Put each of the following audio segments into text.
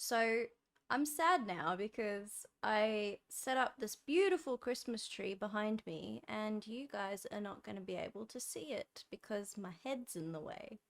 So I'm sad now because I set up this beautiful Christmas tree behind me and you guys are not going to be able to see it because my head's in the way.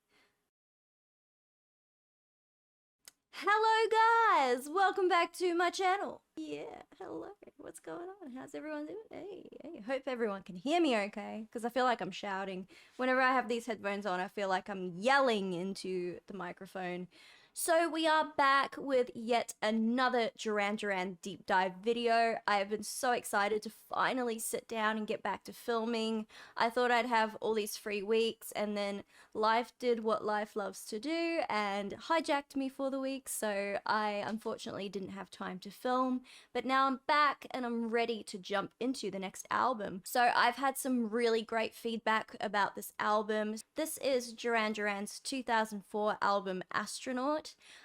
Hello guys! Welcome back to my channel. Yeah, hello. What's going on? How's everyone doing? Hey. Hope everyone can hear me okay, because I feel like I'm shouting. Whenever I have these headphones on, I feel like I'm yelling into the microphone. So we are back with yet another Duran Duran deep dive video. I have been so excited to finally sit down and get back to filming. I thought I'd have all these free weeks and then life did what life loves to do and hijacked me for the week, so I unfortunately didn't have time to film. But now I'm back and I'm ready to jump into the next album. So I've had some really great feedback about this album. This is Duran Duran's 2004 album Astronaut.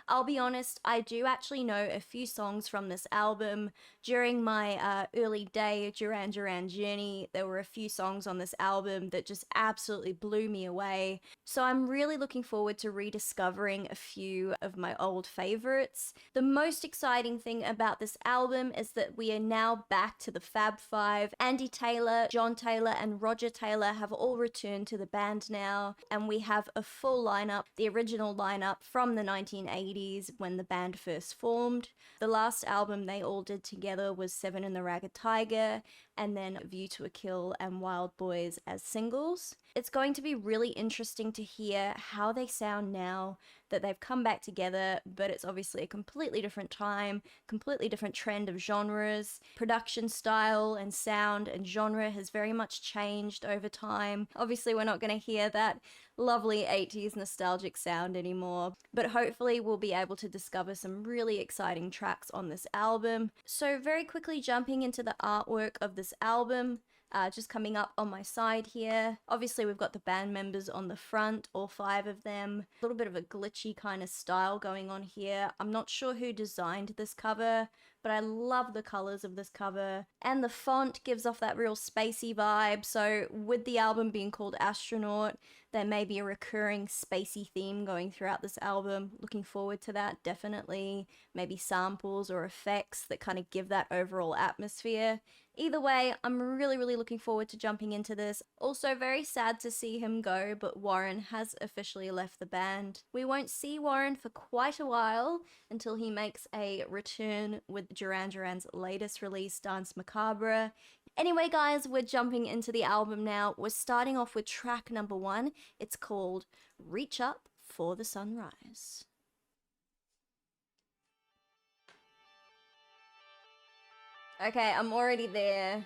I'll be honest, I do actually know a few songs from this album. During my early day Duran Duran journey, there were a few songs on this album that just absolutely blew me away. So I'm really looking forward to rediscovering a few of my old favorites. The most exciting thing about this album is that we are now back to the Fab Five. Andy Taylor, John Taylor, and Roger Taylor have all returned to the band now, and we have a full lineup, the original lineup from the 1980s when the band first formed. The last album they all did together was Seven and the Ragged Tiger, and then View to a Kill and Wild Boys as singles. It's going to be really interesting to hear how they sound now that they've come back together, but it's obviously a completely different time, completely different trend of genres. Production style and sound and genre has very much changed over time. Obviously we're not going to hear that lovely 80s nostalgic sound anymore, but hopefully we'll be able to discover some really exciting tracks on this album. So very quickly jumping into the artwork of this album, just coming up on my side here. Obviously we've got the band members on the front, all 5 of them. A little bit of a glitchy kind of style going on here. I'm not sure who designed this cover, but I love the colors of this cover. And the font gives off that real spacey vibe, so with the album being called Astronaut, there may be a recurring spacey theme going throughout this album. Looking forward to that, definitely. Maybe samples or effects that kind of give that overall atmosphere. Either way, I'm really looking forward to jumping into this. Also very sad to see him go, but Warren has officially left the band. We won't see Warren for quite a while until he makes a return with Duran Duran's latest release, Dance Macabre. Anyway guys, we're jumping into the album now. We're starting off with track number 1. It's called Reach Up for the Sunrise. Okay, I'm already there.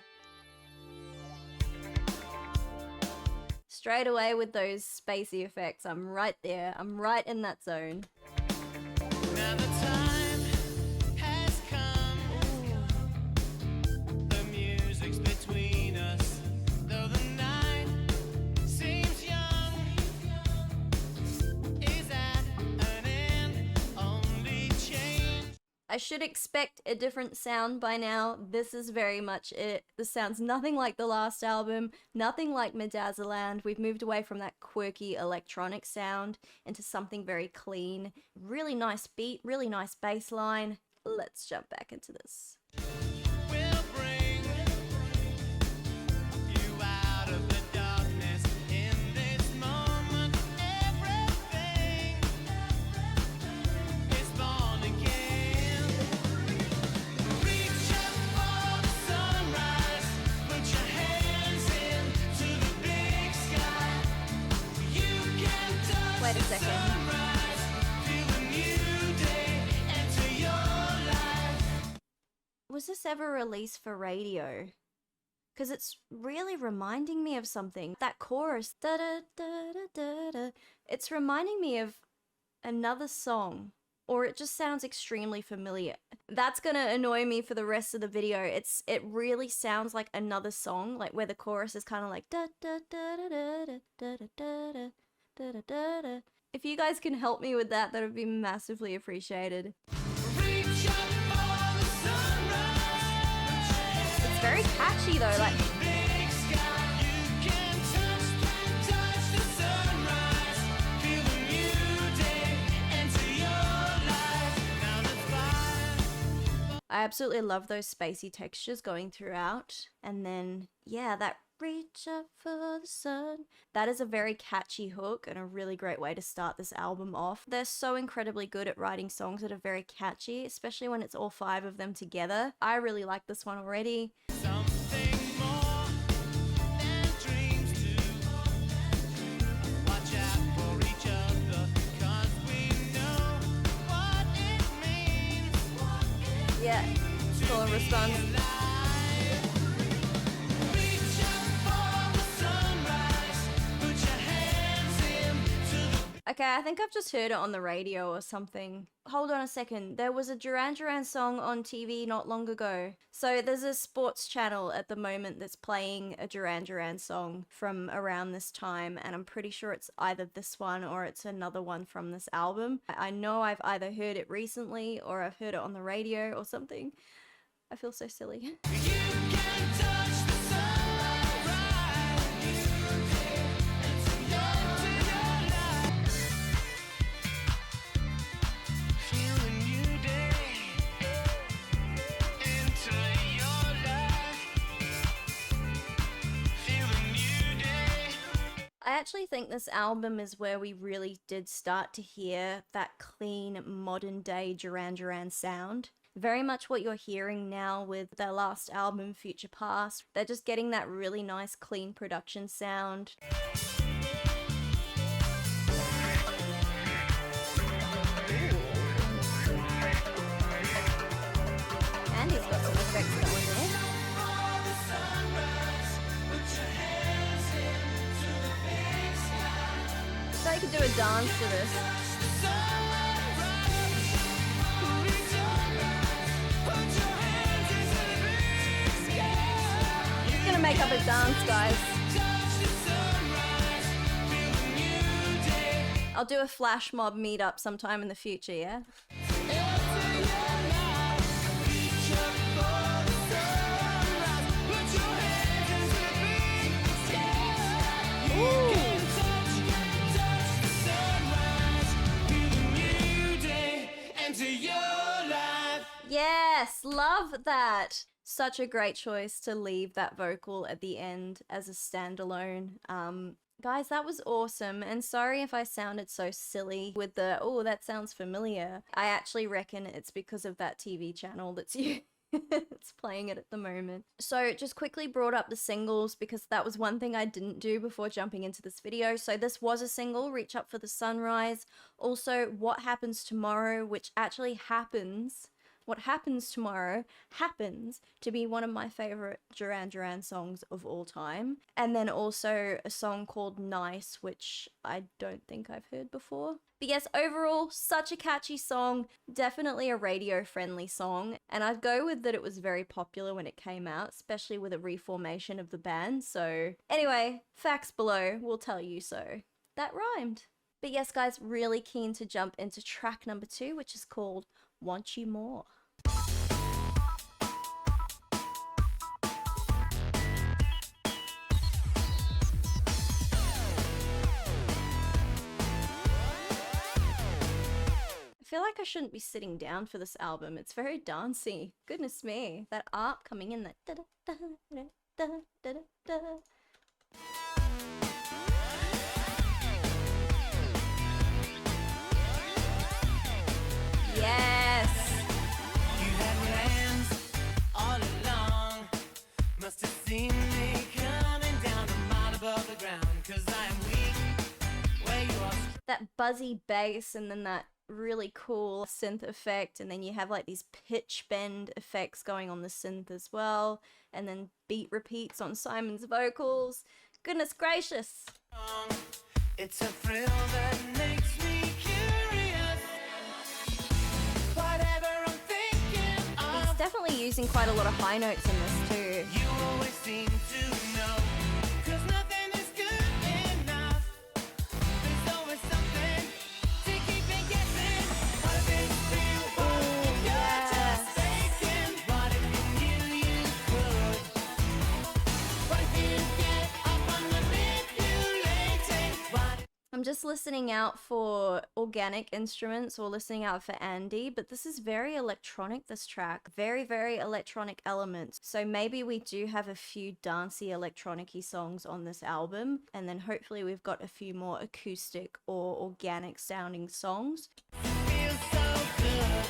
Straight away with those spacey effects, I'm right there. I'm right in that zone. Now the time has come. The music's between us, though the night seems young. Is at an end, only change. I should expect a different sound by now. This is very much it. This sounds nothing like the last album, nothing like Medazzaland. We've moved away from that quirky electronic sound into something very clean. Really nice beat, really nice bass line. Let's jump back into this. We'll bring you out of the darkness in this moment. Everything is born again. Reach up for the sunrise. Put your hands into the big sky. You can touch Wait a the second. sunrise. Feel a new day enter your life. Was this ever released for radio? Because it's really reminding me of something. That chorus, da da da da da da, it's reminding me of another song, or it just sounds extremely familiar. That's gonna annoy me for the rest of the video. It really sounds like another song, like where the chorus is kind of like da da da da da da da da da da da da da. If you guys can help me with that, that would be massively appreciated. Reach up for the sunrise. It's very catchy though, like Big sky, you can touch the sunrise. Feel a new day enter your life. Now let's I absolutely love those spacey textures going throughout. And then, yeah, that reach up for the sun. That is a very catchy hook and a really great way to start this album off. They're so incredibly good at writing songs that are very catchy, especially when it's all 5 of them together. I really like this one already. Something more than dreams do. Watch out for each other, 'cause we know what it means. Yeah, call and response. Reach up for the sunrise, put your hands into the Okay, I think I've just heard it on the radio or something. Hold on a second. There was a Duran Duran song on TV not long ago. So there's a sports channel at the moment that's playing a Duran Duran song from around this time, and I'm pretty sure it's either this one or it's another one from this album. I know I've either heard it recently or I've heard it on the radio or something. I feel so silly. You can touch the sunrise. Into your life. Feel a new day. Into your life. Feel a new day. I actually think this album is where we really did start to hear that clean modern day Duran Duran sound. Very much what you're hearing now with their last album, Future Past. They're just getting that really nice clean production sound. And he's got some effects going there. For the sunrise, put your hands into the big sky. So you could do a dance to this. Touch the sunrise. Reach up, put your hands into the big sky. He's gonna make up a dance, guys. Touch the sunrise, feel a new day. I'll do a flash mob meetup sometime in the future, yeah? Into your life. Reach up for the sunrise, put your hands into the big sky. Ooh. Touch the sunrise, feel a new day. Enter your life. Yes, love that. Such a great choice to leave that vocal at the end as a standalone. Guys, that was awesome, and sorry if I sounded so silly with the, oh, that sounds familiar. I actually reckon it's because of that TV channel that's it's playing it at the moment. So just quickly brought up the singles because that was one thing I didn't do before jumping into this video. So this was a single, Reach Up for the Sunrise. Also, What Happens Tomorrow, which actually happens. What Happens Tomorrow happens to be one of my favorite Duran Duran songs of all time. And then also a song called Nice, which I don't think I've heard before. But yes, overall, such a catchy song, definitely a radio-friendly song. And I'd go with that it was very popular when it came out, especially with a reformation of the band. So anyway, facts below will tell you so. That rhymed. But yes, guys, really keen to jump into track number 2, which is called Want You More. I feel like I shouldn't be sitting down for this album. It's very dancey. Goodness me. That art coming in, that da da da da da da da da. Yes! You had plans all along. Must have seen me coming down a mile above the ground. 'Cause I am weak where you are. That buzzy bass and then that really cool synth effect, and then you have like these pitch bend effects going on the synth as well, and then beat repeats on Simon's vocals. Goodness gracious! strong. It's a thrill that makes me curious. Whatever I'm thinking He's of, definitely using quite a lot of high notes in this too. you always seem to know. 'Cause nothing is good enough. There's always something to keep me guessing. What if it's real? What if you're just faking? What if you knew you could? What if you get up on manipulating? What if I'm just just listening out for organic instruments or listening out for Andy, but this is very electronic, this track. Very, very electronic elements. So maybe we do have a few dancey electronic-y songs on this album, and then hopefully we've got a few more acoustic or organic sounding songs. Feels so good.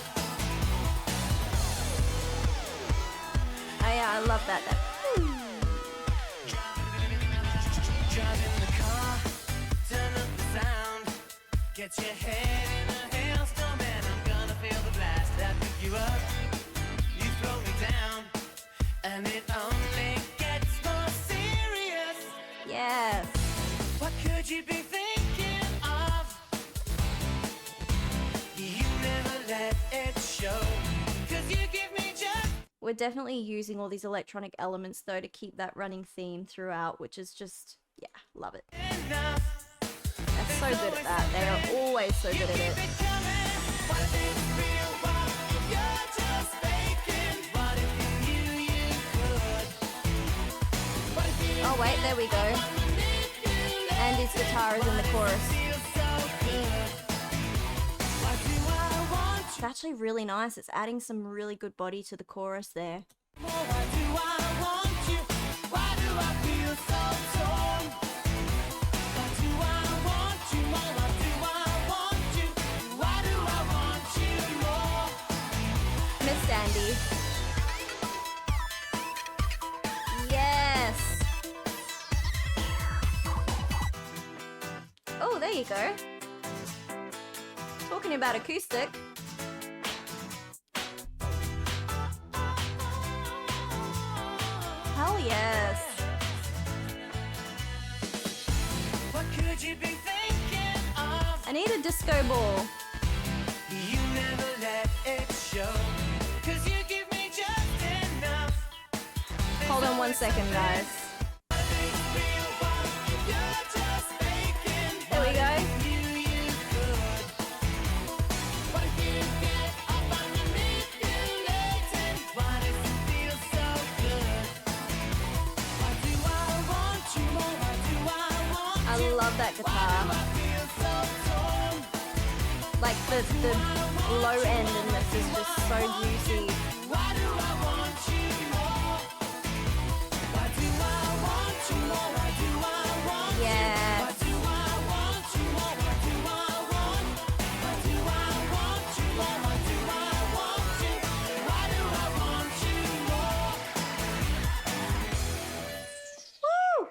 Oh yeah, I love that. Driving the car, turn up the sound. Get your head in a hailstorm and I'm gonna feel the blast. I pick you up, you throw me down, and it only gets more serious. Yes. What could you be thinking of? You never let it show, 'cause you give me just We're definitely using all these electronic elements though to keep that running theme throughout, which is just, yeah, love it. enough. They're so good at that. They are always so good at it. Oh wait, there we go. Andy's guitar is in the chorus. It's actually really nice. It's adding some really good body to the chorus there. Miss Andy. Yes. Oh, there you go. Talking about acoustic. Hell yes. What could you be thinking of? I need a disco ball. You never let it show, 'cause you give me just enough. Hold on 1 second, guys. There we go. I love that guitar. Like the low end in this is just so juicy. Yeah. Woo!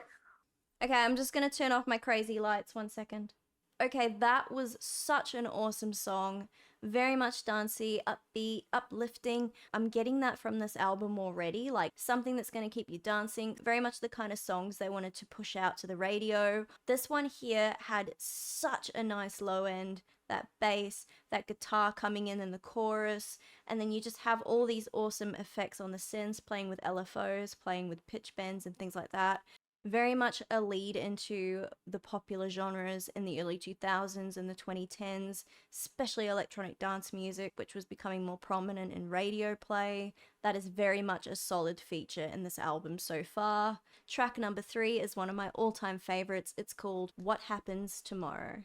Okay, I'm just gonna turn off my crazy lights 1 second. Okay, that was such an awesome song. Very much dancey, upbeat, uplifting. I'm getting that from this album already, like something that's going to keep you dancing. Very much the kind of songs they wanted to push out to the radio. This one here had such a nice low end, that bass, that guitar coming in the chorus, and then you just have all these awesome effects on the synths, playing with LFOs, playing with pitch bends and things like that. Very much a lead into the popular genres in the early 2000s and the 2010s, especially electronic dance music, which was becoming more prominent in radio play. That is very much a solid feature in this album so far. Track number 3 is one of my all-time favorites. It's called What Happens Tomorrow.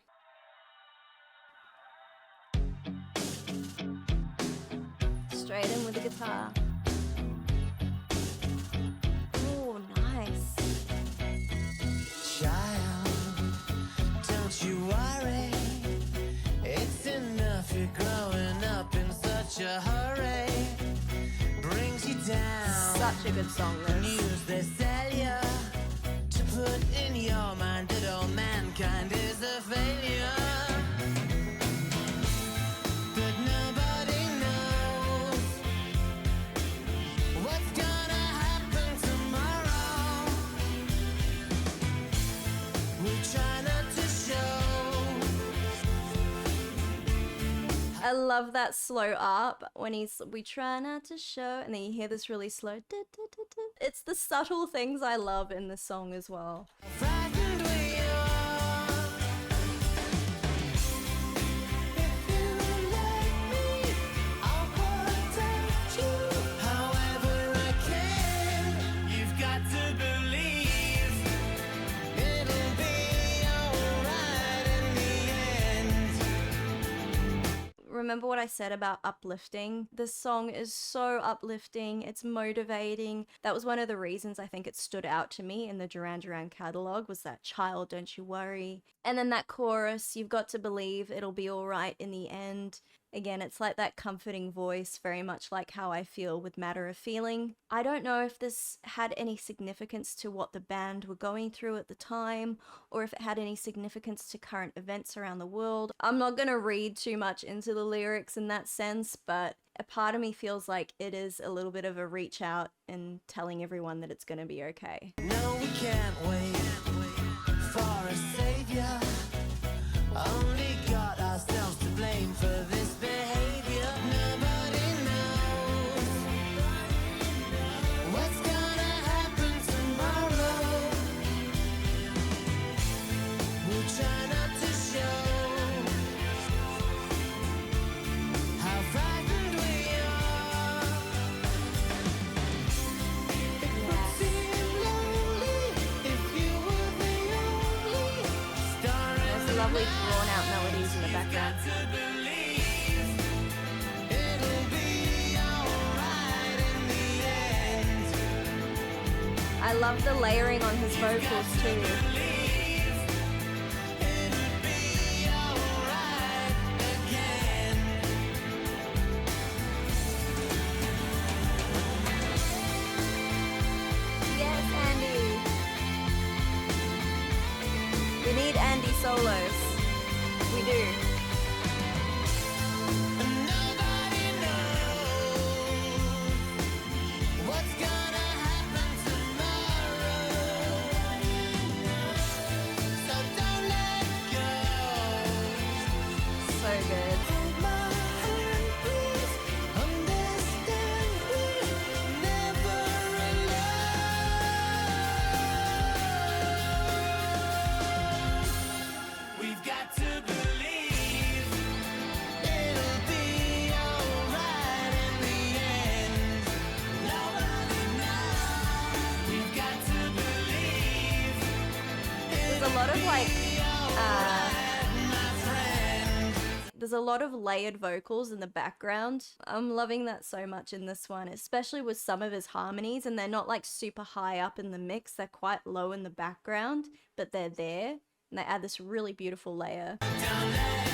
Straight in with the guitar. Oh, nice. Child, don't you worry. It's enough you're growing up in such a hurry. Brings you down. Such a good song, this. News they sell you to put in your mind that all mankind is a failure. But nobody knows what's gonna happen tomorrow. We try not to show. I love that slow up when we try not to show, and then you hear this really slow. It's the subtle things I love in the song as well. Frightened we are. If you let me, I'll protect you. However I can, you've got to believe it'll be alright in the remember what I said about uplifting? This song is so uplifting. It's motivating. That was one of the reasons I think it stood out to me in the Duran Duran catalog, was that "Child, don't you worry." And then that chorus, "You've got to believe it'll be all right in the end." Again, it's like that comforting voice, very much like how I feel with Matter of Feeling. I don't know if this had any significance to what the band were going through at the time, or if it had any significance to current events around the world. I'm not going to read too much into the lyrics in that sense, but a part of me feels like it is a little bit of a reach out and telling everyone that it's going to be okay. No, we can't wait for a savior. Only got ourselves to blame for this behavior. Nobody knows what's gonna happen tomorrow. We'll try not to show how frightened we are. It would seem lonely if you were the only star in There's lovely drawn out melodies in the background. I love the layering on his vocals too. Yes, Andy. We need Andy solos. We do. Nobody knows what's gonna happen tomorrow. So don't let go. So good. Hold my hand, please. Understand we're never alone. We've got to believe it'll be alright in the end. Nobody knows. We've got to believe There's a lot of like, my friend. there's a lot of layered vocals in the background. I'm loving that so much in this one, especially with some of his harmonies, and they're not like super high up in the mix. They're quite low in the background, but they're there, and they add this really beautiful layer. Don't let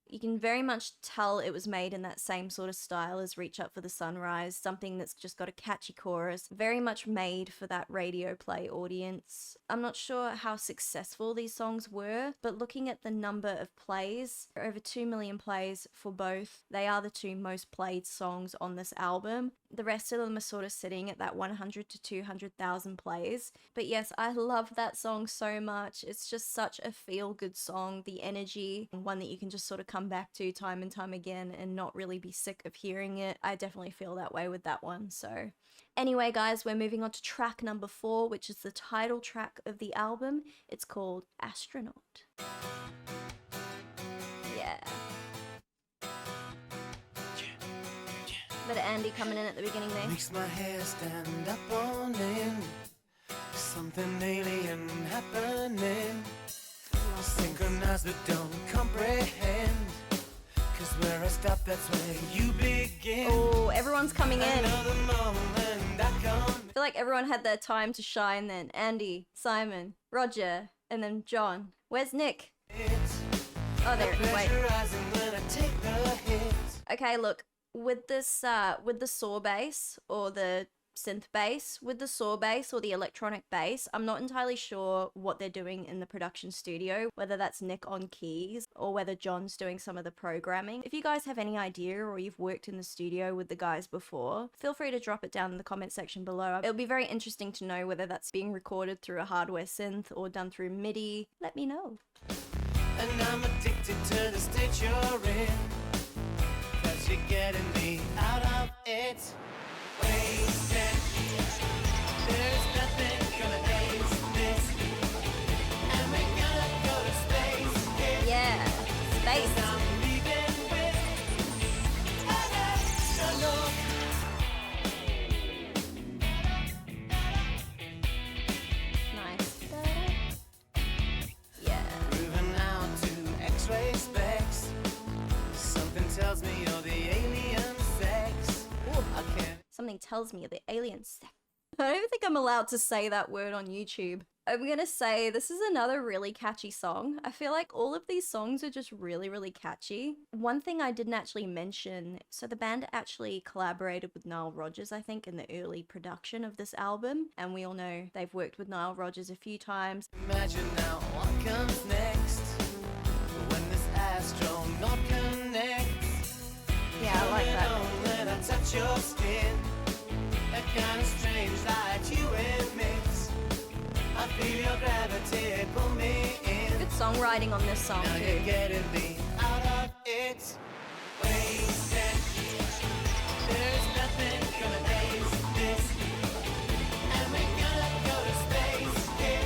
You can very much tell it was made in that same sort of style as Reach Up for the Sunrise, something that's just got a catchy chorus, very much made for that radio play audience. I'm not sure how successful these songs were, but looking at the number of plays, over 2 million plays for both, they are the two most played songs on this album. The rest of them are sort of sitting at that 100 to 200,000 plays. But yes, I love that song so much. It's just such a feel-good song, the energy, one that you can just sort of come back to time and time again and not really be sick of hearing it. I definitely feel that way with that one. So anyway, guys, we're moving on to track number 4, which is the title track of the album. It's called Astronaut. Yeah. Bit of Andy coming in at the beginning there. makes my hair stand up on end. Something alien happening. Synchronized but don't comprehend. Cause where I stop, that's where you begin. Oh, everyone's coming in. Another moment I come. I feel like everyone had their time to shine then. Andy, Simon, Roger, and then John. Where's Nick? It's Oh, there. Wait. pressurizing when I take the hits. Okay, look. With this, with the saw bass or the synth bass, with the saw bass or the electronic bass, I'm not entirely sure what they're doing in the production studio, whether that's Nick on keys or whether John's doing some of the programming. If you guys have any idea or you've worked in the studio with the guys before, feel free to drop it down in the comment section below. It'll be very interesting to know whether that's being recorded through a hardware synth or done through MIDI. Let me know. And I'm addicted to the state you're in. Cause you're getting me out of it. Wasted. There's nothing gonna ace this. And we're gonna bass. I'm leaving with an astronaut. Nice. Yeah. Moving out to X-ray specs. Something tells me you're the alien sex. I can't. Something tells me the alien sex. I don't think I'm allowed to say that word on YouTube. I'm gonna say this is another really catchy song. I feel like all of these songs are just really, really catchy. One thing I didn't actually mention, so the band actually collaborated with Nile Rodgers, I think, in the early production of this album. And we all know they've worked with Nile Rodgers a few times. Imagine now what comes next when this astronaut connects. Yeah, I like that. When I touch your skin, a kind of strange light you emit. I feel your gravity pull me in. Good songwriting on this song Now you're too. getting me out of it. Wasted. There's nothing gonna taste this. And we're gonna go to space. Yeah.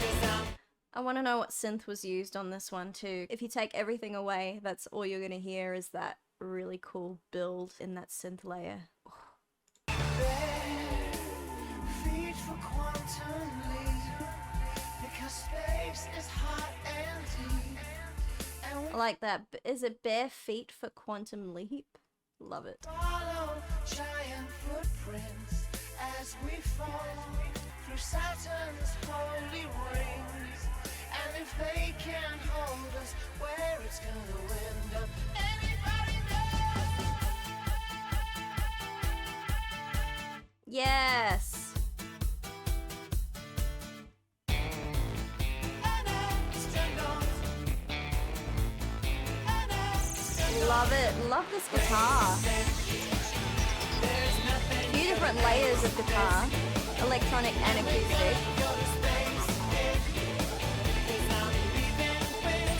'Cause I'm I want to know what synth was used on this one too. If you take everything away, that's all you're gonna hear is that really cool build in that synth layer. bare feet for quantum leap. Because space is hot and deep. And we I like that. Is it bare feet for quantum leap? Love it. follow giant footprints as we fall through Saturn's holy rings. And if they can't hold us, where it's gonna end up, anybody knows? Yes. An astronaut. An astronaut. Love it. Love this guitar. There's nothing A few different layers of guitar. Electronic and acoustic. go to space. Yeah. 'Cause I'm leaving with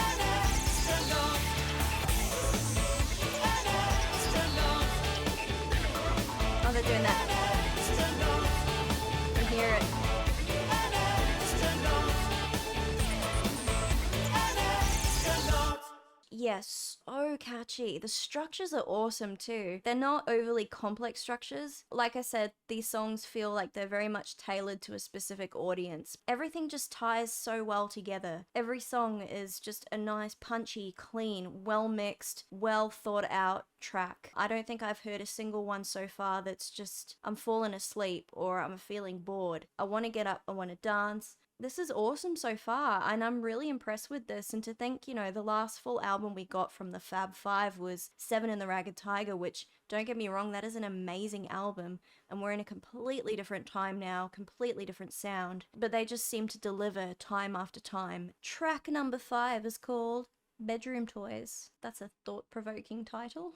an astronaut. An astronaut. Oh, they're doing that. Astronaut. You can hear it. An astronaut. An astronaut. Yes, so catchy. The structures are awesome too. They're not overly complex structures. Like I said, these songs feel like they're very much tailored to a specific audience. Everything just ties so well together. Every song is just a nice, punchy, clean, well mixed, well thought out track. I don't think I've heard a single one so far that's just, I'm falling asleep or I'm feeling bored. I want to get up, I want to dance. This is awesome so far, and I'm really impressed with this. And to think, you know, the last full album we got from the Fab Five was Seven and the Ragged Tiger, which, don't get me wrong, that is an amazing album. And we're in a completely different time now, completely different sound. But they just seem to deliver time after time. Track number 5 is called Bedroom Toys. That's a thought-provoking title.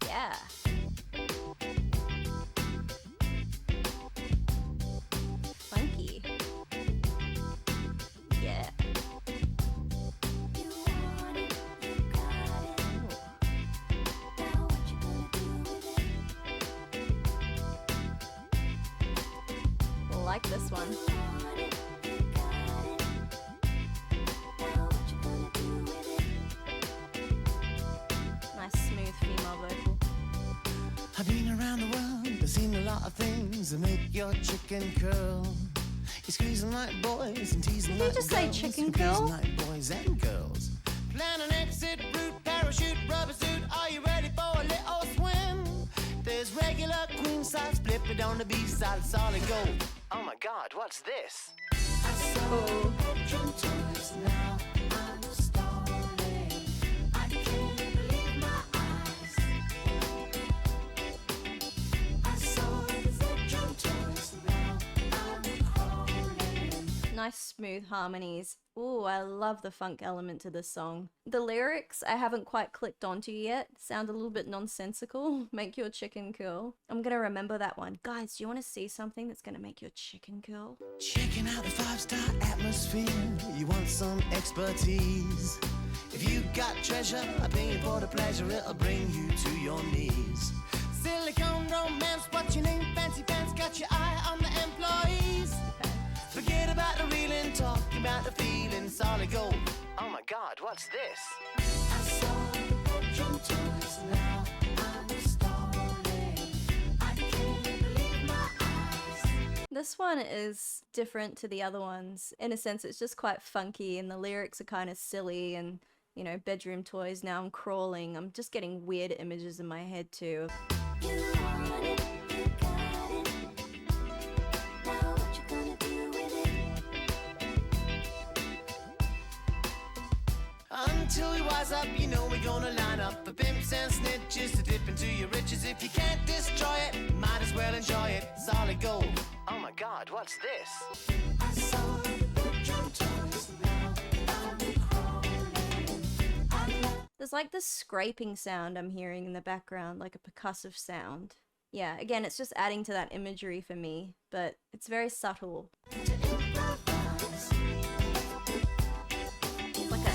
Yeah. Funky. Yeah. Ooh. Like this one. Nice smooth female vocal. I've been around the world, I've seen a lot of things that make your chicken curl. You're squeezing like boys and teasing Did he like just say girls, chicken and pleasing curl? like boys and girls. Plan an exit route, parachute, rubber suit. Are you ready for a little swim? There's regular queen size, flip it on the B side, solid gold. Oh my God, what's this? Cool. Bedroom toys now. I'm stalling. I can't believe my eyes. I saw the bedroom toys now. I'm crawling. Nice smooth harmonies. Ooh, I love the funk element to this song. The lyrics I haven't quite clicked onto yet. Sound a little bit nonsensical. Make your chicken curl. I'm gonna remember that one. Guys, do you want to see something that's gonna make your chicken curl? Checking out the 5-star atmosphere. You want some expertise. If you got treasure, I pay you for the pleasure. It'll bring you to your knees. Silicone romance, what's your name? Fancy pants, got your eye on the employees. Okay. Forget about the been talking about the feeling solid gold. Oh my god, what's this? I saw the bedroom toys, now I'm stalling. I can't believe my eyes. This one is different to the other ones. In a sense, it's just quite funky and the lyrics are kind of silly and, you know, bedroom toys, now I'm crawling. I'm just getting weird images in my head too. You want it, you got it. Now what you gonna do with it? Until we wise up, you know we're gonna line up for pimps and snitches to dip into your riches. If you can't destroy it, might as well enjoy it. Solid gold. Oh my god, what's this? I saw the bedroom toys, now I'm crawling. I love There's like this scraping sound I'm hearing in the background, like a percussive sound. Yeah, again, it's just adding to that imagery for me, but it's very subtle. to improvise. It's like a,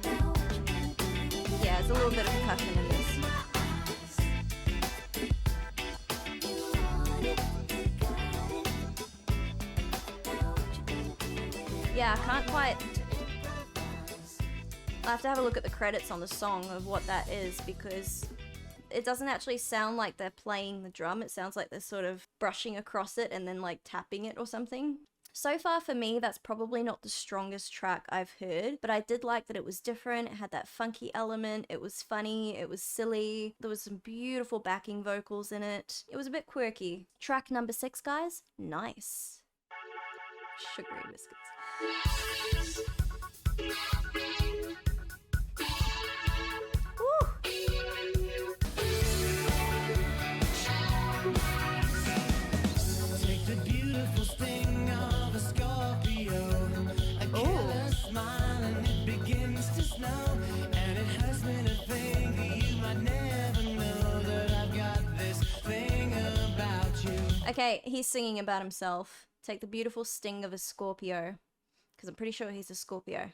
Now what you gonna do with yeah, there's a little bit of percussion in this. my eyes? You want it, you got it. Now what you gonna do with it? Yeah, I can't quite... I have to have a look at the credits on the song of what that is because it doesn't actually sound like they're playing the drum. It sounds like they're sort of brushing across it and then like tapping it or something. So far for me, that's probably not the strongest track I've heard, but I did like that it was different. It had that funky element. It was funny. It was silly. There was some beautiful backing vocals in it. It was a bit quirky. Track number 6, guys. Nice. Sugary biscuits. Woo! Take the beautiful sting of a Scorpio. I get a smile and it begins to snow. And it hurts me to think that you might never know that I've got this thing about you. Okay, he's singing about himself. Take the beautiful sting of a Scorpio. Because I'm pretty sure he's a Scorpio.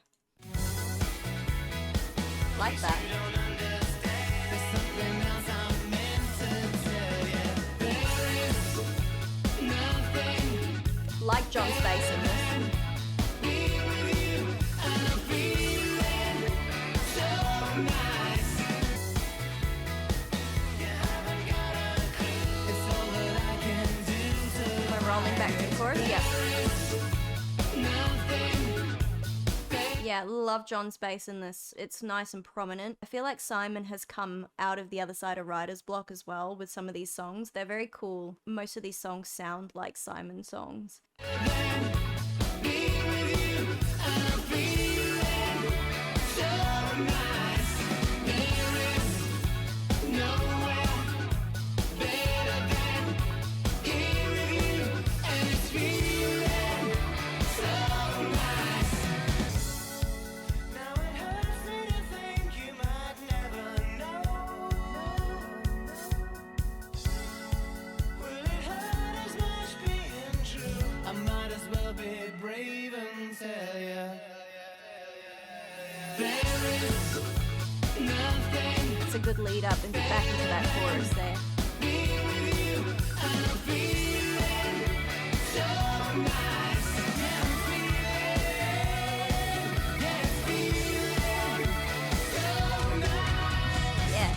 Like that. There's something else I'm meant to tell you. There is nothing Like John's bass in this. be with you, and I'm feeling so nice. You haven't got a clue. It's all that I can do to We're rolling back to the chorus. Yeah. nothing. Yeah, love John's bass in this. It's nice and prominent. I feel like Simon has come out of the other side of writer's block as well with some of these songs. They're very cool. Most of these songs sound like Simon songs. Be with you, and I'm feeling so nice. There is nowhere better than here with you, and it's feeling so nice. Now it hurts me to think you might never know. Will it hurt as much being true? I might as well be brave and tell you. There is nothing. It's a good lead up and back into that chorus there. Be with you, and I'm feeling so nice. Yeah, I'm feeling so nice. Yeah.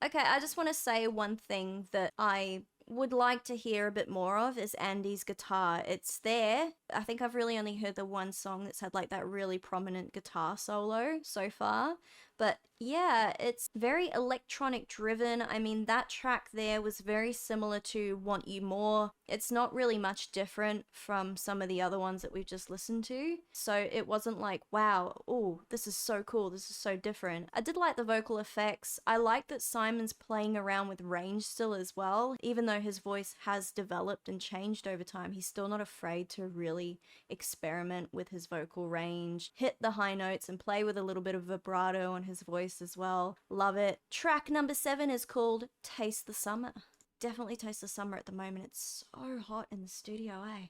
Okay, I just want to say one thing that I would like to hear a bit more of is Andy's guitar. It's there. I think I've really only heard the one song that's had like that really prominent guitar solo so far. But yeah, it's very electronic driven. I mean, that track there was very similar to Want You More. It's not really much different from some of the other ones that we've just listened to. So it wasn't like, wow, oh, this is so cool, this is so different. I did like the vocal effects. I like that Simon's playing around with range still as well. Even though his voice has developed and changed over time, he's still not afraid to really experiment with his vocal range, hit the high notes and play with a little bit of vibrato on his voice as well. Love it. Track number 7 is called Taste the Summer. Definitely taste the summer at the moment. It's so hot in the studio, eh?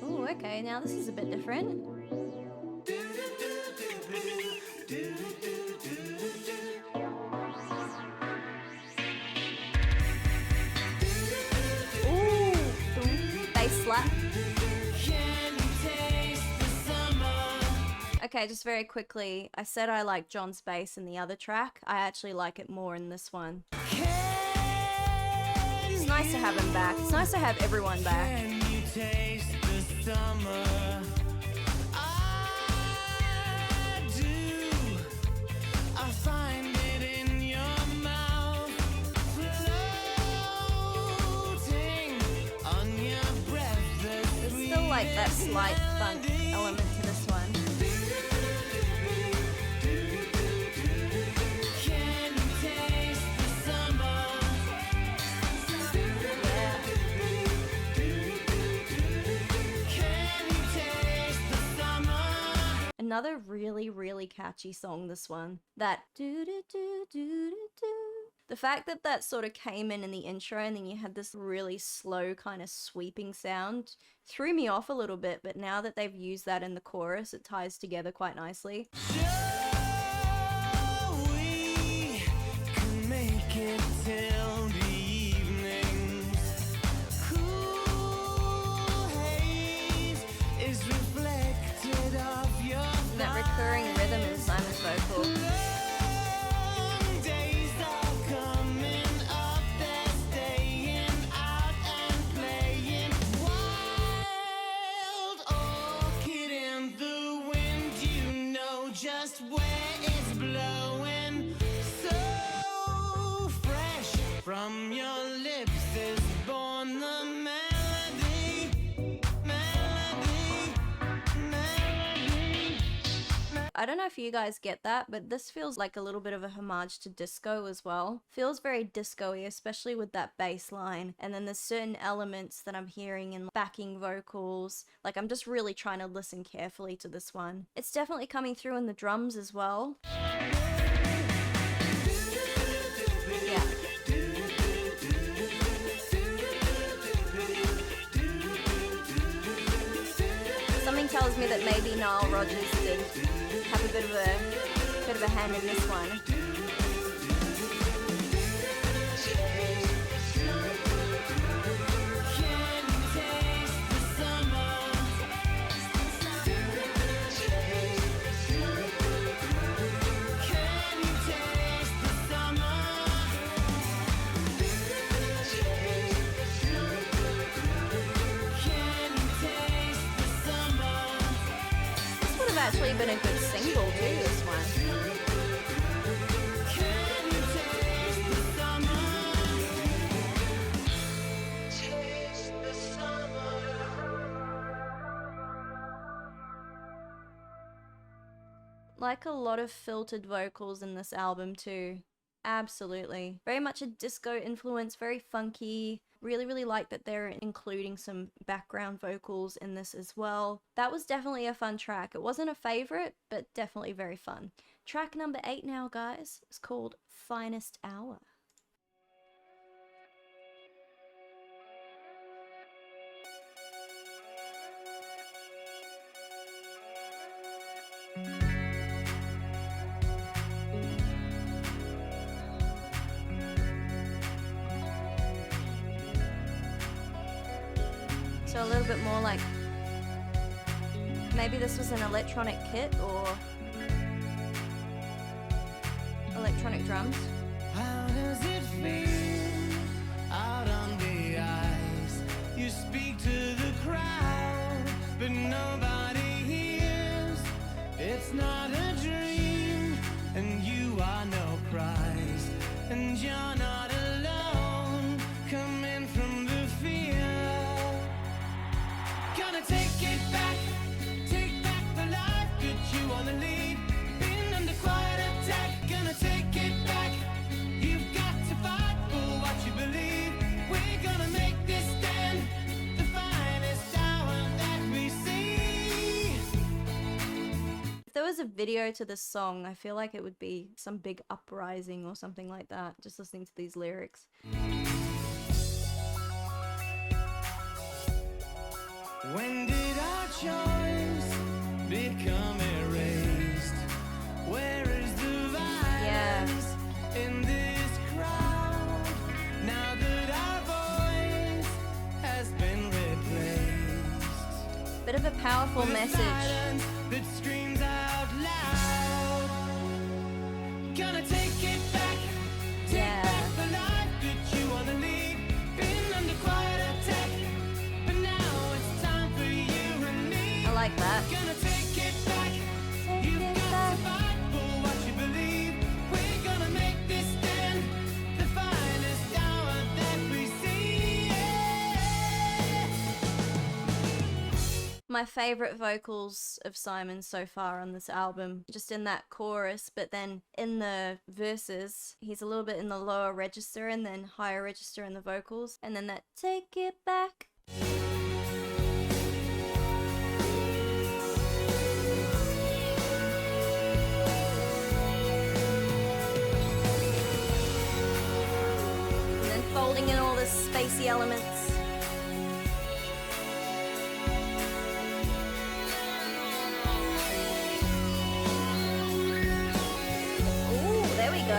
Oh, okay, now this is a bit different. Okay, just very quickly, I said I like John's bass in the other track. I actually like it more in this one. It's nice to have him back. It's nice to have everyone back. Can you taste the summer? I do. I find it in your mouth, floating on your breath. There's still like that slight funk element to this one. Can you taste the summer? Yeah. Can you taste the summer? Another really, really catchy song, this one. That do do do do do do. The fact that that sort of came in the intro and then you had this really slow kind of sweeping sound threw me off a little bit, but now that they've used that in the chorus, it ties together quite nicely. We can make it till the evenings. Cool haze is reflected of your And that recurring rhythm in Simon's vocal. long days are coming up. They're staying out and playing wild orchid in the wind. You know just where it's blowing. So fresh from your lips is born the melody, melody, melody. I don't know if you guys get that, but this feels like a little bit of a homage to disco as well. Feels very disco-y, especially with that bass line. And then there's certain elements that I'm hearing in backing vocals. Like, I'm just really trying to listen carefully to this one. It's definitely coming through in the drums as well. Yeah. Something tells me that maybe Nile Rodgers did have a bit of a hand in this one. Can you taste the summer? Can you taste the summer? Can you taste the summer? This would have actually been a good single too, this one. Can you taste the summer? Taste the summer. Like a lot of filtered vocals in this album too. Absolutely. Very much a disco influence, very funky. Really, really like that they're including some background vocals in this as well. That was definitely a fun track. It wasn't a favorite, but definitely very fun. Track number 8 now, guys. It's called Finest Hour. So a little bit more like, maybe this was an electronic kit or electronic drums. How does it feel out on the ice? You speak to the crowd, but nobody hears. It's not a dream, and you are no prize, and you're not alone. Coming from the fear, gonna take back the life that you wanna lead. Been under quiet attack, gonna take it back. You've got to fight for what you believe. We're gonna make this stand, the finest hour that we see. If there was a video to this song, I feel like it would be some big uprising or something like that, just listening to these lyrics. When did our choice become erased? Where is the violence in this crowd? Now that our voice has been replaced. Bit of a powerful With message. silence that screams out Gonna take it back. Take Yeah. back the life that you wanna lead. Been under quite attack, but now it's time for you and me. I like that. Gonna take it back. You've it got back. to fight for what you believe. We're gonna make this stand, the finest hour that we see. Yeah. My favorite vocals of Simon so far on this album, just in that chorus, but then in the verses, he's a little bit in the lower register and then higher register in the vocals, and then that take it back. And then folding in all the spacey elements. Ooh, there we go.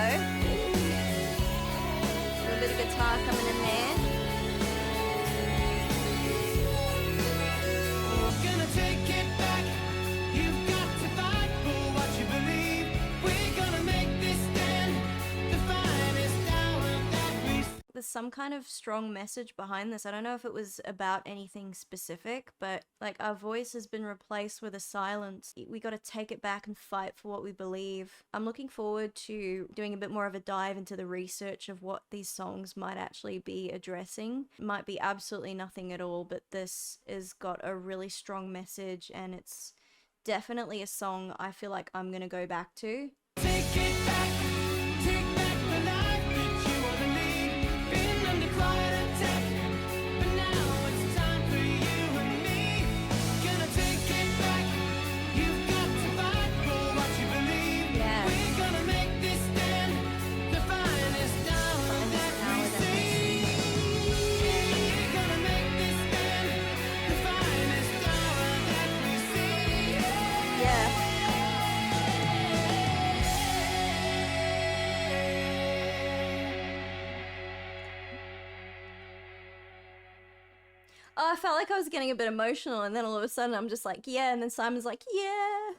A little bit of guitar coming in there. Gonna take it back. You've got to fight for what you believe. We're gonna make this stand, the finest hour that we There's some kind of strong message behind this. I don't know if it was about anything specific, but like our voice has been replaced with a silence. We got to take it back and fight for what we believe. I'm looking forward to doing a bit more of a dive into the research of what these songs might actually be addressing. It might be absolutely nothing at all, but this has got a really strong message, and it's definitely a song I feel like I'm gonna go back to. take it back. Take back the life that you wanna lead. Been under quite attack, but now it's time for you and me. Gonna take it back. You've got to fight for what you believe. Yes. We're gonna make this stand, the finest hour that we see. We're gonna make this stand, the finest hour that we see. Yeah. Oh, I felt like I was getting a bit emotional, and then all of a sudden I'm just like, yeah, and then Simon's like, yeah.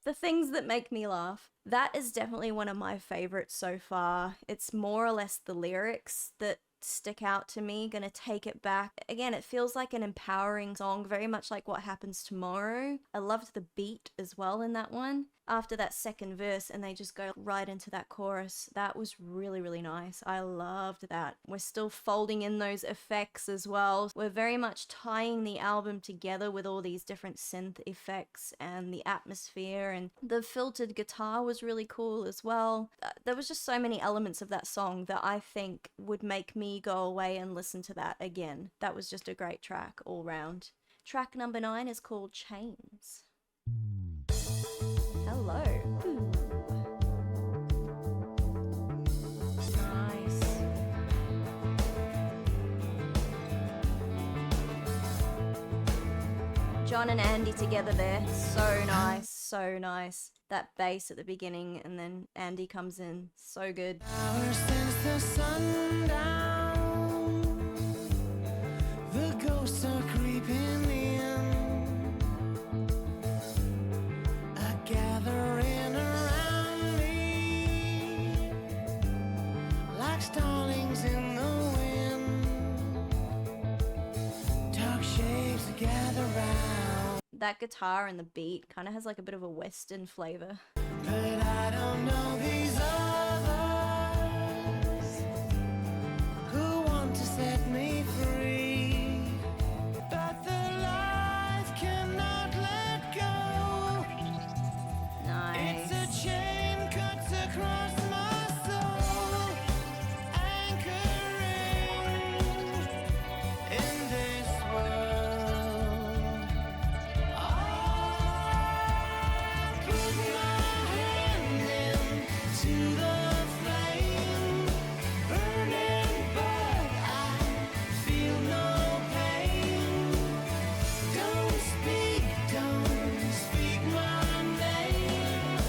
The things that make me laugh. That is definitely one of my favorites so far. It's more or less the lyrics that stick out to me. Gonna take it back. Again, it feels like an empowering song, very much like What Happens Tomorrow. I loved the beat as well in that one. After that second verse, and they just go right into that chorus. That was really, really nice. I loved that. We're still folding in those effects as well. We're very much tying the album together with all these different synth effects and the atmosphere, and the filtered guitar was really cool as well. There was just so many elements of that song that I think would make me go away and listen to that again. That was just a great track all round. Track number 9 is called Chains. Hello. Ooh. Nice. John and Andy together there. So nice, so nice. That bass at the beginning, and then Andy comes in. So good. Hours since the sundown, the ghosts are creeping in, gathering around me, like starlings in the wind. Dark shapes gather round, That guitar and the beat kind of has like a bit of a Western flavor. but I don't know these others who want to set me free. But the light cannot let go. Nice. It's a chain cuts across my soul, anchoring in this world. I'll put my hand into the flame, burning, but I feel no pain. Don't speak my name.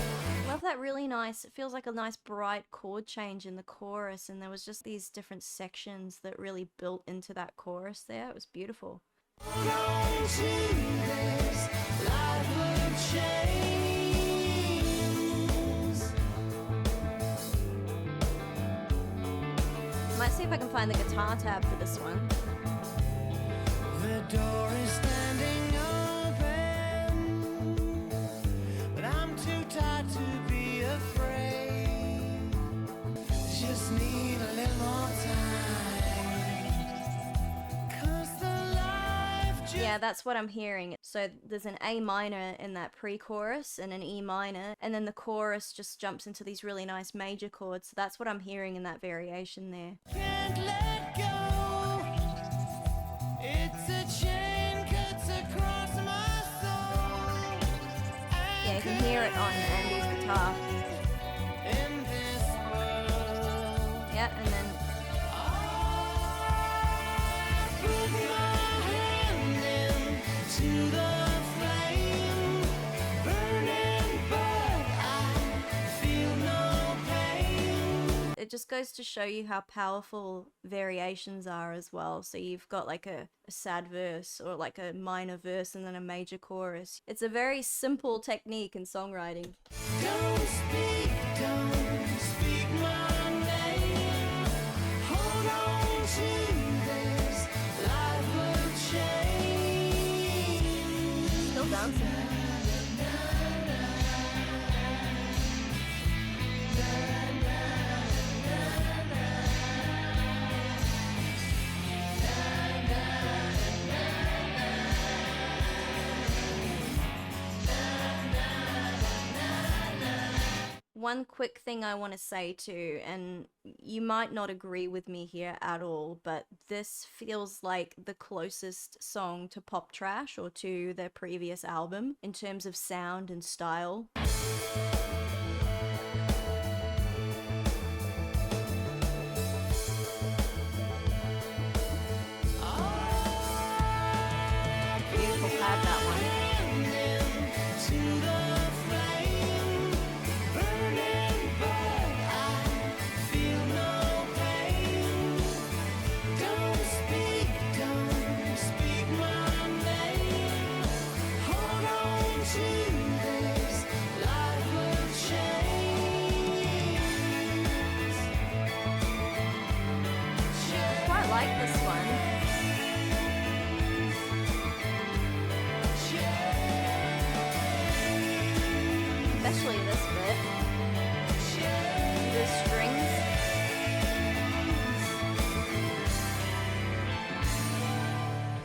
Love that really nice. It feels like a nice bright chord change in the chorus, and there was just these different sections that really built into that chorus there. It was beautiful. Hold on to this life of chains. Might see if I can find the guitar tab for this one. The door is standing open, but I'm too tired to be afraid. Just need a little more time. 'Cause the life just Yeah, that's what I'm hearing. So there's an A minor in that pre-chorus and an E minor, and then the chorus just jumps into these really nice major chords. So that's what I'm hearing in that variation there. can't let go. It's a chain cuts across my soul. Yeah, you can hear it on Andy's guitar. In this world, Yeah, and then put my hand into the flame, burning, but I feel no pain. it just goes to show you how powerful variations are as well. So you've got like a sad verse or like a minor verse and then a major chorus. It's a very simple technique in songwriting. Don't speak my name. Hold on to this, life will change. Still dancing. One quick thing I want to say too, and you might not agree with me here at all, but this feels like the closest song to Pop Trash or to their previous album in terms of sound and style. Beautiful pad, that one. To the flame, burning, but I feel no pain. Don't speak my name. Hold on to this, life will change. I quite like this one. Especially this bit. The strings.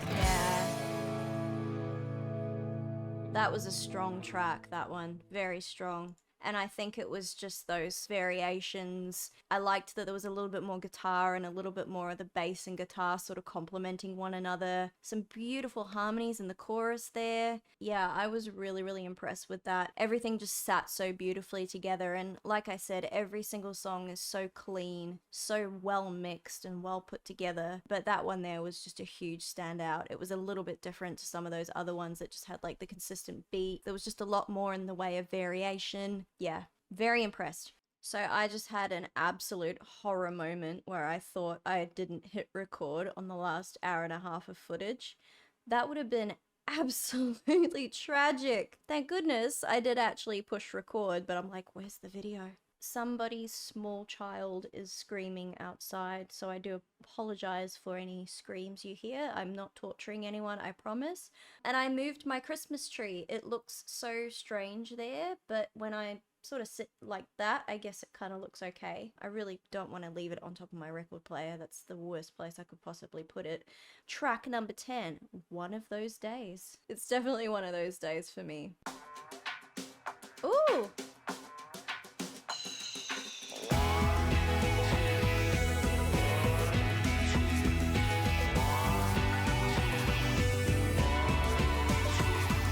Yeah. That was a strong track, that one. Very strong. And I think it was just those variations. I liked that there was a little bit more guitar and a little bit more of the bass and guitar sort of complementing one another. Some beautiful harmonies in the chorus there. Yeah, I was really, really impressed with that. Everything just sat so beautifully together. And like I said, every single song is so clean, so well mixed and well put together. But that one there was just a huge standout. It was a little bit different to some of those other ones that just had like the consistent beat. There was just a lot more in the way of variation. Yeah, very impressed. So I just had an absolute horror moment where I thought I didn't hit record on the last hour and a half of footage. That would have been absolutely tragic. Thank goodness I did actually push record, but I'm like, where's the video? Somebody's small child is screaming outside, so I do apologize for any screams you hear. I'm not torturing anyone, I promise. And I moved my Christmas tree. It looks so strange there, but when I sort of sit like that, I guess it kind of looks okay. I really don't want to leave it on top of my record player. That's the worst place I could possibly put it. Track number 10, One of Those Days. It's definitely one of those days for me. Ooh!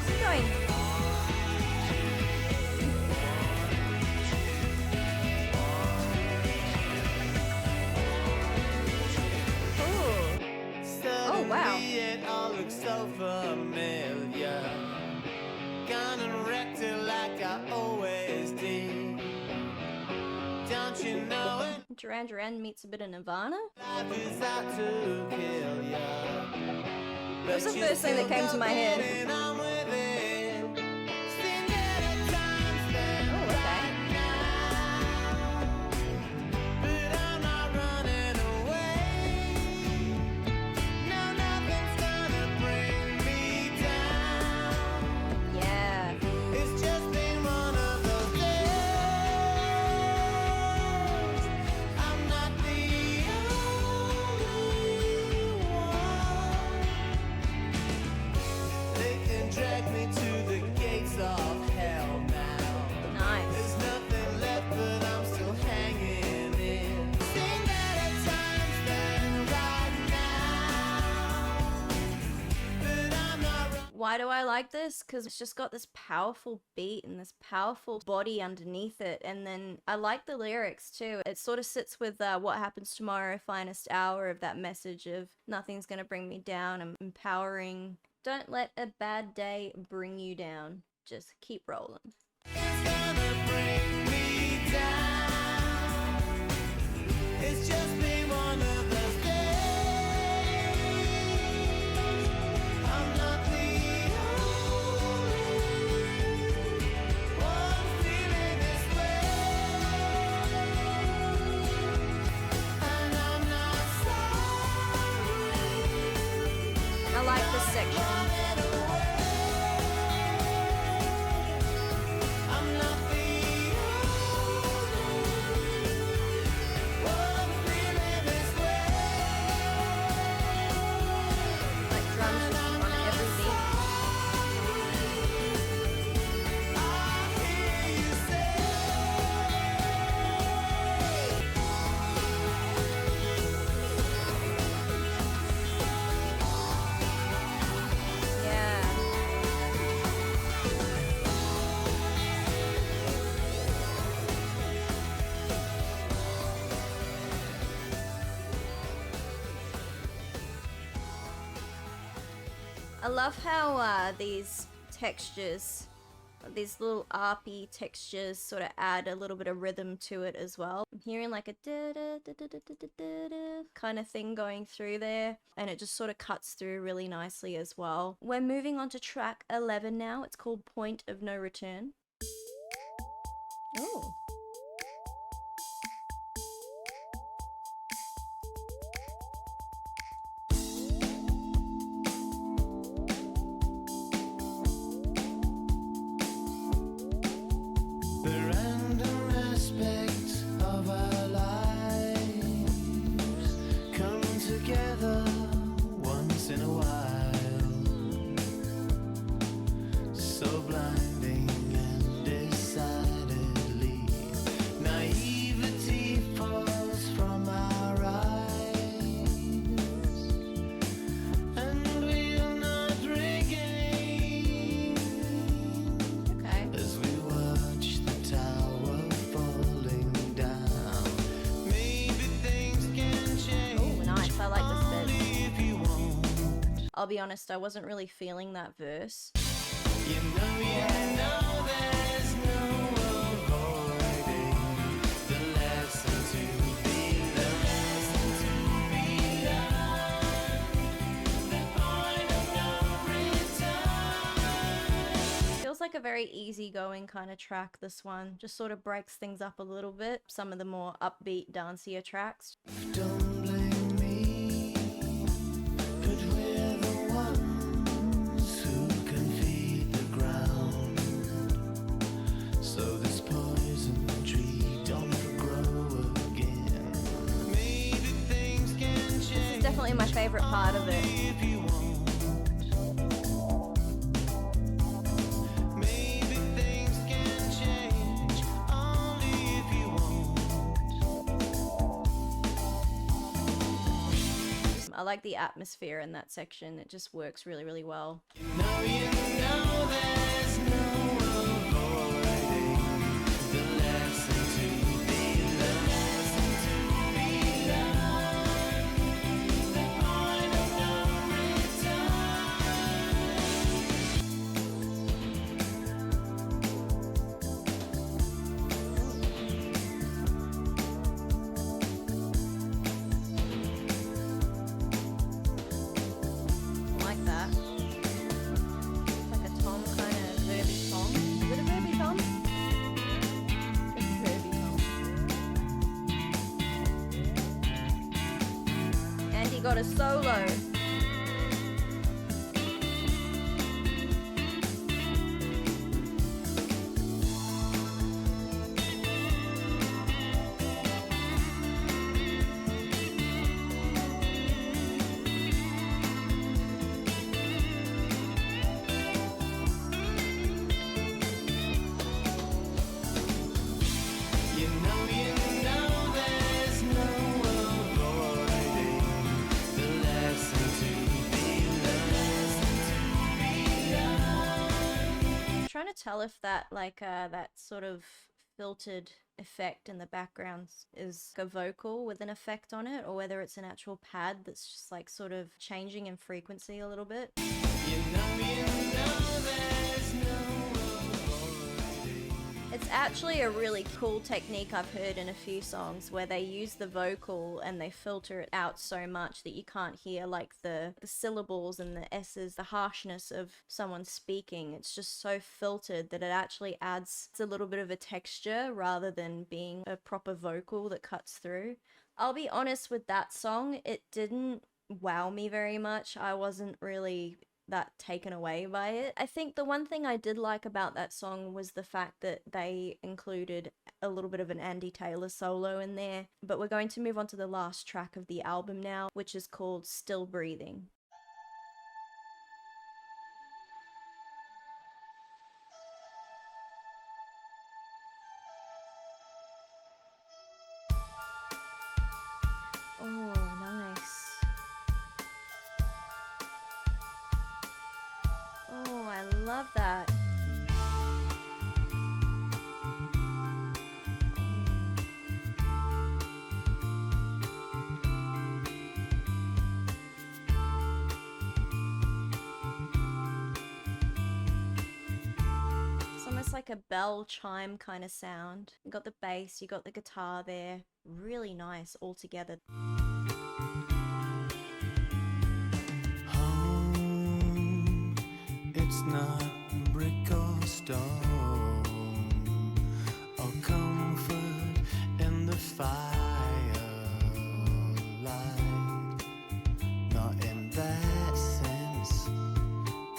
Keep going. Oh, wow. Suddenly it all looks so familiar. Gone and wrecked it like I always did. Don't you know it? Duran Duran meets a bit of Nirvana. Life is out to kill ya. That was the first thing that came to my head. Oh, okay. Why do I like this? Because it's just got this powerful beat and this powerful body underneath it. And then I like the lyrics too. It sort of sits with what happens tomorrow, finest hour, of that message of nothing's gonna bring me down. I'm empowering. Don't let a bad day bring you down. Just keep rolling. It's gonna bring me down. It's just been one of those days. I'm not the only one feeling this way, and I'm not sorry. I like this section. I'm not the only one feeling this way. Like drums just on every beat. I hear you say, Yeah. I love how these textures, these little arpy textures, sort of add a little bit of rhythm to it as well. I'm hearing like a da da da da da da da da da kind of thing going through there, and it just sort of cuts through really nicely as well. We're moving on to track 11 now. It's called Point of No Return. Oh. the random aspects of our lives come together once in a while, so blinding and decidedly naivety falls from our eyes, and we'll not regain Okay. as we watch the tower falling down. Maybe things can change. Oh, nice. I like this bit. If you want, I'll be honest, I wasn't really feeling that verse. you know there's no avoiding the lesson to be learned. The point of no return. Feels like a very easygoing kind of track, this one. Just sort of breaks things up a little bit. Some of the more upbeat, dancier tracks. Don't blame me, but we're the ones who can feed the ground, so this poison tree don't grow again. Maybe things can This is change definitely my favorite part of it. if you want. Maybe things can change only if you want. I like the atmosphere in that section. It just works really, really well. Now you know there's no avoiding the lesson to be learned. The point of no I like that. Like a tom kind of verby tom. Is it a verby tom? It's a verby tom. And he got a solo. You know there's no avoiding the lesson kind of tell if that that sort of filtered effect in the background is a vocal with an effect on it, or whether it's an actual pad that's just like sort of changing in frequency a little bit. It's actually a really cool technique I've heard in a few songs where they use the vocal and they filter it out so much that you can't hear like the syllables and the S's, the harshness of someone speaking. It's just so filtered that it actually adds a little bit of a texture rather than being a proper vocal that cuts through. I'll be honest with that song, it didn't wow me very much. I wasn't really that taken away by it. I think the one thing I did like about that song was the fact that they included a little bit of an Andy Taylor solo in there. But we're going to move on to the last track of the album now, which is called Still Breathing. Oh, nice. Oh, I love that. It's almost like a bell chime kind of sound. You got the bass, you got the guitar there. Really nice all together. Home, it's not brick or stone, or comfort in the firelight, not in that sense.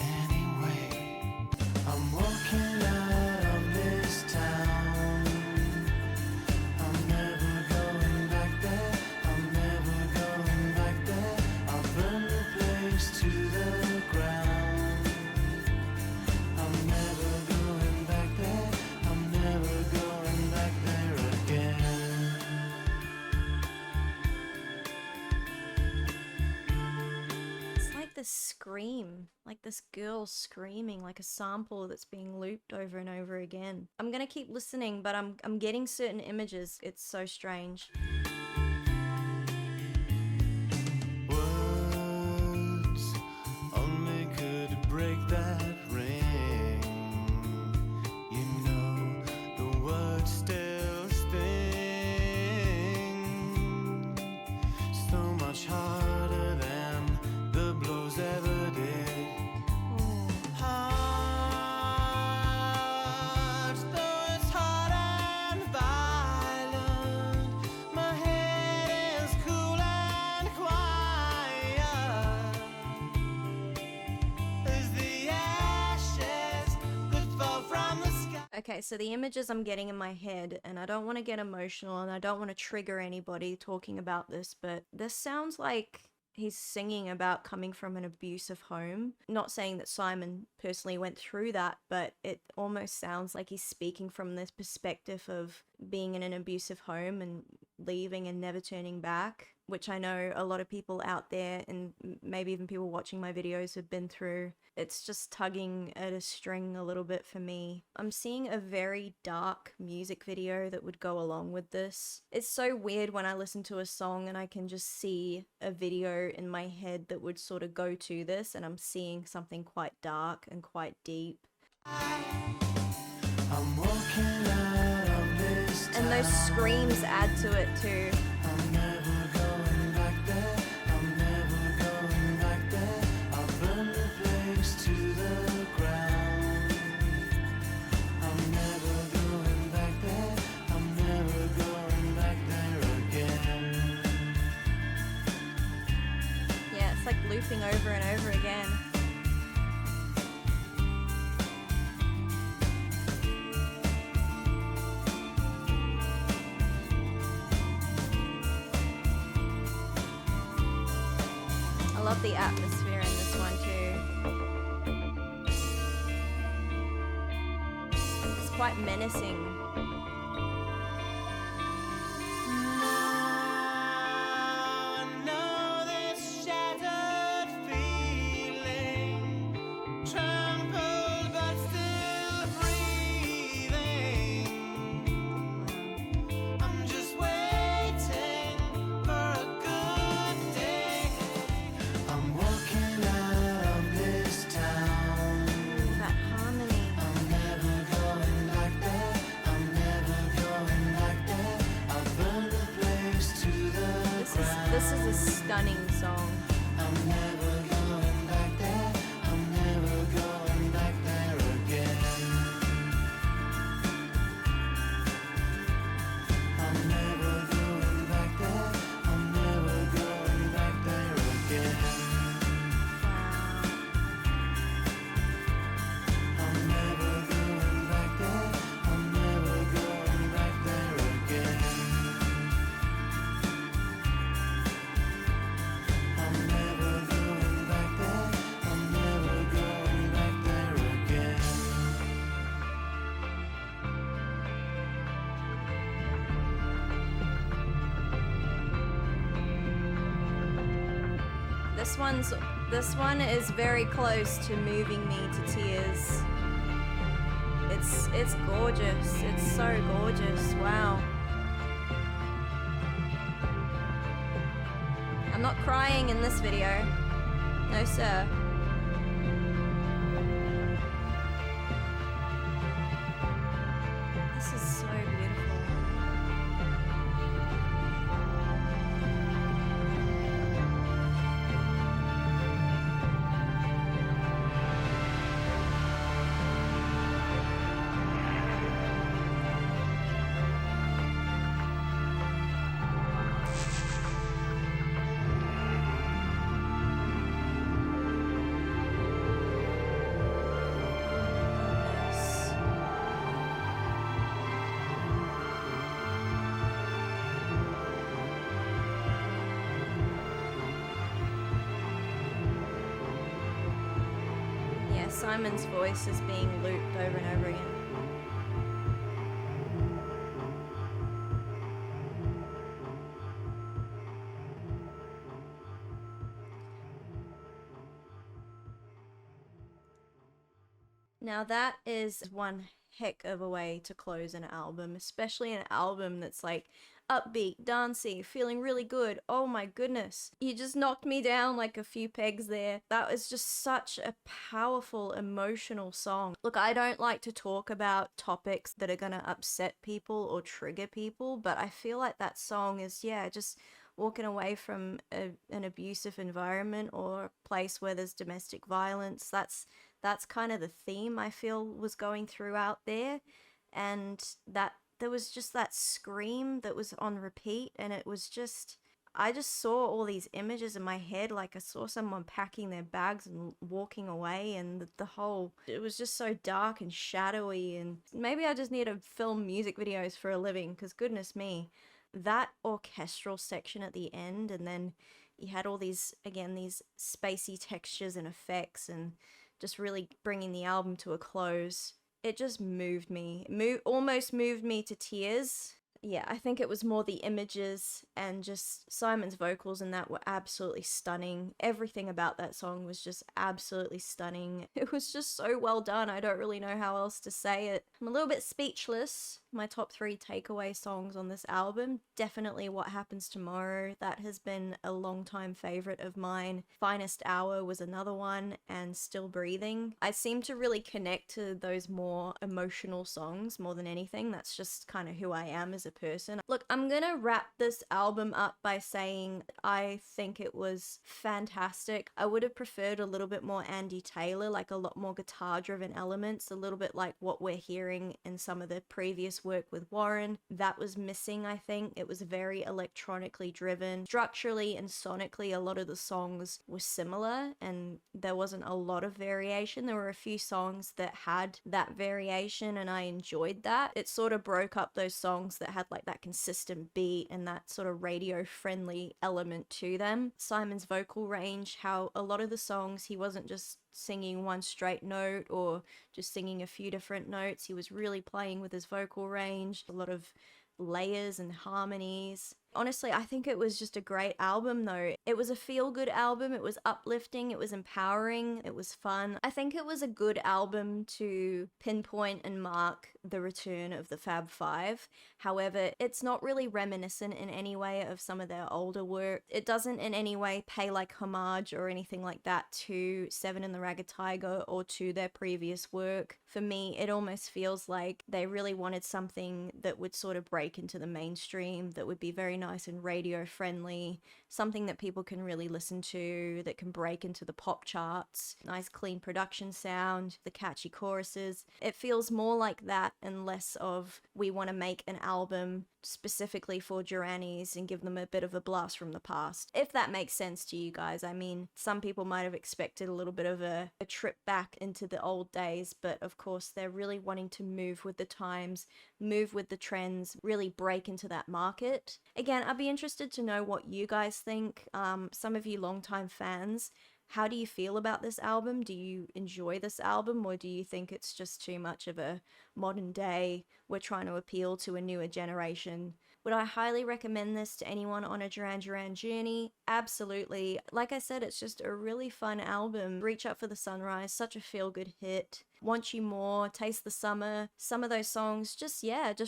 Anyway, I'm walking out of this town. I'm never going back there. I'm never going back there. I'll burn the place to the ground. I'm never going back there. I'm never going back there again. It's like this scream, like this girl screaming, like a sample that's being looped over and over again. I'm gonna keep listening, but I'm getting certain images. It's so strange. Words only could break that ring. You know the words still sting so much harder than the blows ever did. Heart, though it's hard and violent, my head is cool and quiet as the ashes that fall from the sky. Okay, so the images I'm getting in my head, and I don't want to get emotional and I don't want to trigger anybody talking about this, but this sounds like he's singing about coming from an abusive home. Not saying that Simon personally went through that, but it almost sounds like he's speaking from this perspective of being in an abusive home and leaving and never turning back, which I know a lot of people out there and maybe even people watching my videos have been through. It's just tugging at a string a little bit for me. I'm seeing a very dark music video that would go along with this. It's so weird when I listen to a song and I can just see a video in my head that would sort of go to this, and I'm seeing something quite dark and quite deep. I'm walking out of this And those screams add to it too. I'm never going back there. I'm never going back there. I'll burn the place to the ground. I'm never going back there. I'm never going back there again. Yeah, it's like looping over and over again. I love the atmosphere in this one too. It's quite menacing. I know this shattered feeling, trampled but still This is a stunning song. I'm never going back there. I'm never going back there again. I'm never going back there. I'm never going back there again. I'm never going back there. I'm never going back there again. I'm never going back there. I'm never going back there again. This one is very close to moving me to tears. It's gorgeous. It's so gorgeous. Wow. I'm not crying in this video. No, sir. This is so beautiful. Yes. Yeah, Simon's voice is being looped over and over again. Now that is one heck of a way to close an album, especially an album that's like upbeat, dancey, feeling really good. Oh my goodness. You just knocked me down like a few pegs there. That was just such a powerful, emotional song. Look, I don't like to talk about topics that are gonna upset people or trigger people, but I feel like that song is, yeah, just walking away from an abusive environment or a place where there's domestic violence. That's kind of the theme I feel was going throughout there, and that there was just that scream that was on repeat, and it was just, I just saw all these images in my head, like I saw someone packing their bags and walking away, and the whole, it was just so dark and shadowy, and maybe I just need to film music videos for a living, because goodness me, that orchestral section at the end, and then you had all these, again, these spacey textures and effects, and just really bringing the album to a close. It just moved me. Almost moved me to tears. Yeah, I think it was more the images and just Simon's vocals and that were absolutely stunning. Everything about that song was just absolutely stunning. It was just so well done. I don't really know how else to say it. I'm a little bit speechless. My top 3 takeaway songs on this album, definitely What Happens Tomorrow. That has been a long time favorite of mine. Finest Hour was another one, and Still Breathing. I seem to really connect to those more emotional songs more than anything. That's just kind of who I am as a person. Look, I'm gonna wrap this album up by saying I think it was fantastic. I would have preferred a little bit more Andy Taylor, like a lot more guitar driven elements, a little bit like what we're hearing in some of the previous work with Warren. That was missing, I think. It was very electronically driven. Structurally and sonically, a lot of the songs were similar and there wasn't a lot of variation. There were a few songs that had that variation and I enjoyed that. It sort of broke up those songs that had like that consistent beat and that sort of radio friendly element to them. Simon's vocal range, how a lot of the songs he wasn't just singing one straight note or just singing a few different notes. He was really playing with his vocal range, a lot of layers and harmonies. Honestly, I think it was just a great album though. It was a feel-good album, it was uplifting, it was empowering, it was fun. I think it was a good album to pinpoint and mark the return of the Fab Five. However, it's not really reminiscent in any way of some of their older work. It doesn't in any way pay like homage or anything like that to Seven and the Ragged Tiger or to their previous work. For me, it almost feels like they really wanted something that would sort of break into the mainstream, that would be very nice and radio friendly, something that people can really listen to, that can break into the pop charts. Nice clean production sound, the catchy choruses. It feels more like that and less of we want to make an album specifically for Duranis and give them a bit of a blast from the past. If that makes sense to you guys. I mean, some people might have expected a little bit of a trip back into the old days, but of course they're really wanting to move with the times, move with the trends, really break into that market. Again, I'd be interested to know what you guys think. Some of you longtime fans, how do you feel about this album? Do you enjoy this album, or do you think it's just too much of a modern day, we're trying to appeal to a newer generation? Would I highly recommend this to anyone on a Duran Duran journey? Absolutely. Like I said, it's just a really fun album. Reach Up for the Sunrise, such a feel-good hit. Want You More, Taste the Summer. Some of those songs just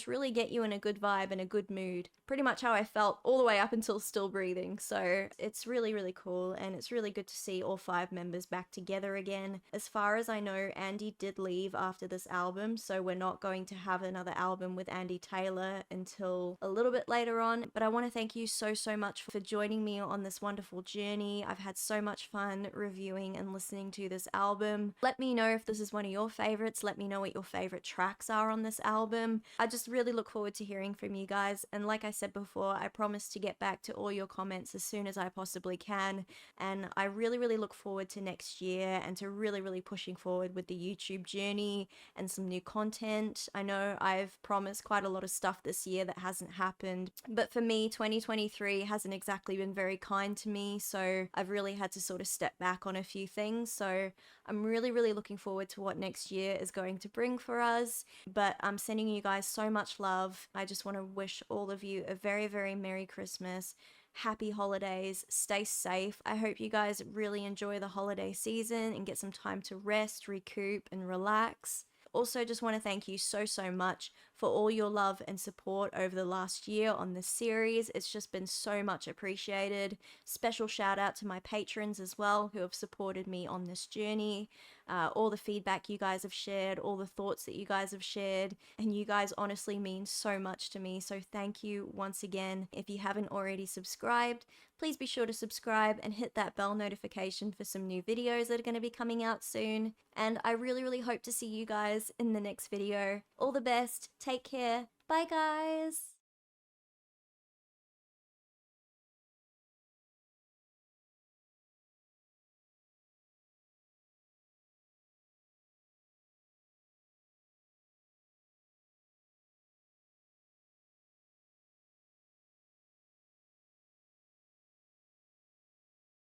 really get you in a good vibe and a good mood. Pretty much how I felt all the way up until Still Breathing. So it's really, really cool, and it's really good to see all 5 members back together again. As far as I know, Andy did leave after this album, so we're not going to have another album with Andy Taylor until a little bit later on. But I want to thank you so much for joining me on this wonderful journey. I've had so much fun reviewing and listening to this album. Let me know if this is one of your favorites. Let me know what your favorite tracks are on this album. I just really look forward to hearing from you guys, and like I said before, I promise to get back to all your comments as soon as I possibly can, and I really look forward to next year and to really pushing forward with the YouTube journey and some new content. I know I've promised quite a lot of stuff this year that hasn't happened, but for me 2023 hasn't exactly been very kind to me, so I've really had to sort of step back on a few things. So I'm really looking forward to what next year is going to bring for us. But I'm sending you guys so much love. I just want to wish all of you a very Merry Christmas, happy holidays, stay safe. I hope you guys really enjoy the holiday season and get some time to rest, recoup, and relax. Also, just want to thank you so much for all your love and support over the last year on this series. It's just been so much appreciated. Special shout out to my patrons as well, who have supported me on this journey. All the feedback you guys have shared, all the thoughts that you guys have shared, and you guys honestly mean so much to me. So thank you once again. If you haven't already subscribed, please be sure to subscribe and hit that bell notification for some new videos that are going to be coming out soon. And I really hope to see you guys in the next video. All the best. Take care. Bye guys.